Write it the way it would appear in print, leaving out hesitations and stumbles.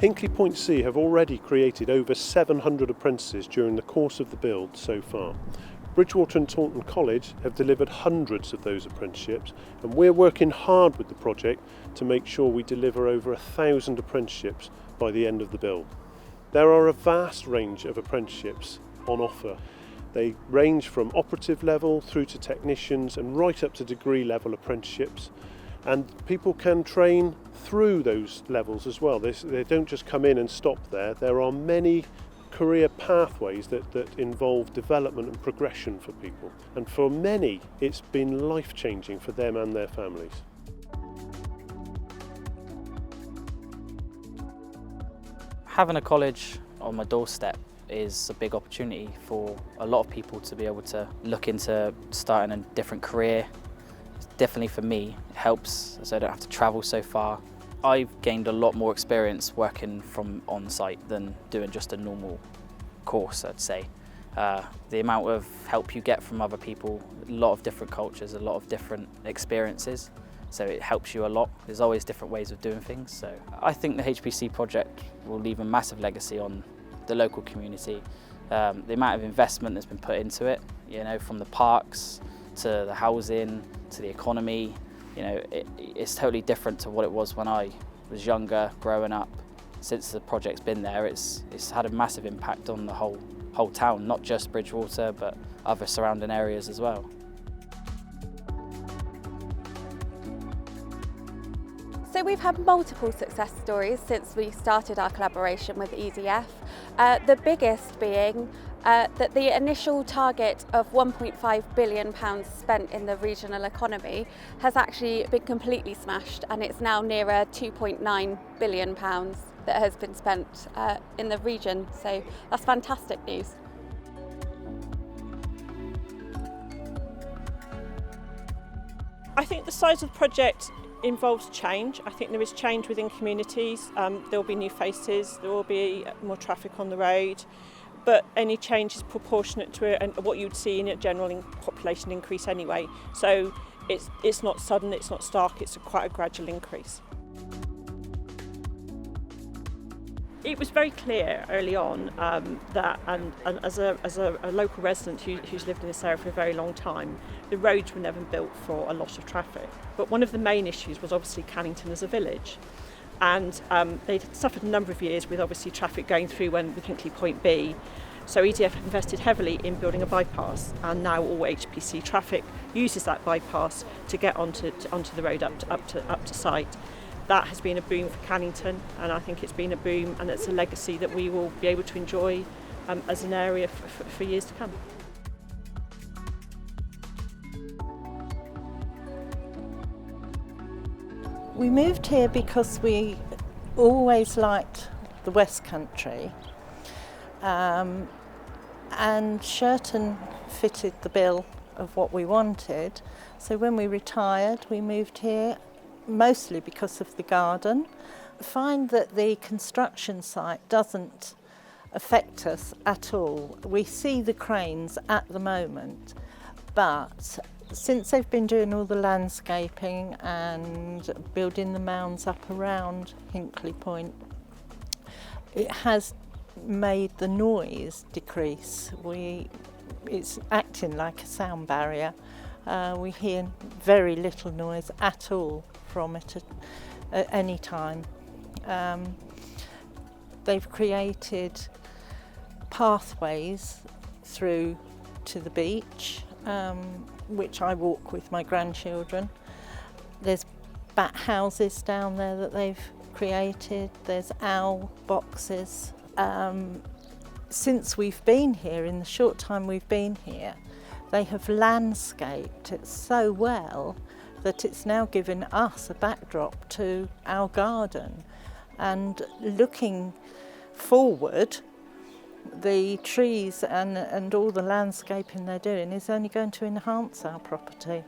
Hinkley Point C have already created over 700 apprentices during the course of the build so far. Bridgwater and Taunton College have delivered hundreds of those apprenticeships, and we're working hard with the project to make sure we deliver over 1,000 apprenticeships by the end of the build. There are a vast range of apprenticeships on offer. They range from operative level through to technicians and right up to degree level apprenticeships. And people can train through those levels as well. They don't just come in and stop there. There are many career pathways that involve development and progression for people. And for many, it's been life-changing for them and their families. Having a college on my doorstep is a big opportunity for a lot of people to be able to look into starting a different career. Definitely for me, it helps so I don't have to travel so far. I've gained a lot more experience working from on-site than doing just a normal course, I'd say. The amount of help you get from other people, a lot of different cultures, a lot of different experiences, so it helps you a lot. There's always different ways of doing things, so I think the HPC project will leave a massive legacy on the local community. The amount of investment that's been put into it, you know, from the parks to the housing to the economy, you know, it's totally different to what it was when I was younger, growing up. Since the project's been there, it's had a massive impact on the whole town, not just Bridgwater, but other surrounding areas as well. So we've had multiple success stories since we started our collaboration with EDF. The biggest being that the initial target of £1.5 billion spent in the regional economy has actually been completely smashed, and it's now nearer £2.9 billion that has been spent in the region. So that's fantastic news. I think the size of the project involves change. I think there is change within communities. There will be new faces, there will be more traffic on the road, but any change is proportionate to it and what you'd see in a general population increase anyway. So it's not sudden, it's not stark, it's quite a gradual increase. It was very clear early on that, and as a local resident who's lived in this area for a very long time, the roads were never built for a lot of traffic. But one of the main issues was obviously Cannington as a village. And they'd suffered a number of years with obviously traffic going through with Hinkley Point B. So EDF invested heavily in building a bypass, and now all HPC traffic uses that bypass to get onto the road up to site. That has been a boom for Cannington, and I think it's been a boom, and it's a legacy that we will be able to enjoy as an area for years to come. We moved here because we always liked the West Country, and Shirton fitted the bill of what we wanted. So when we retired, we moved here mostly because of the garden. I find that the construction site doesn't affect us at all. We see the cranes at the moment, but since they've been doing all the landscaping and building the mounds up around Hinkley Point, it has made the noise decrease. It's acting like a sound barrier. We hear very little noise at all from it at any time. They've created pathways through to the beach, which I walk with my grandchildren. There's bat houses down there that they've created. There's owl boxes. Since we've been here, in the short time we've been here, they have landscaped it so well that it's now given us a backdrop to our garden. And looking forward, the trees and all the landscaping they're doing is only going to enhance our property.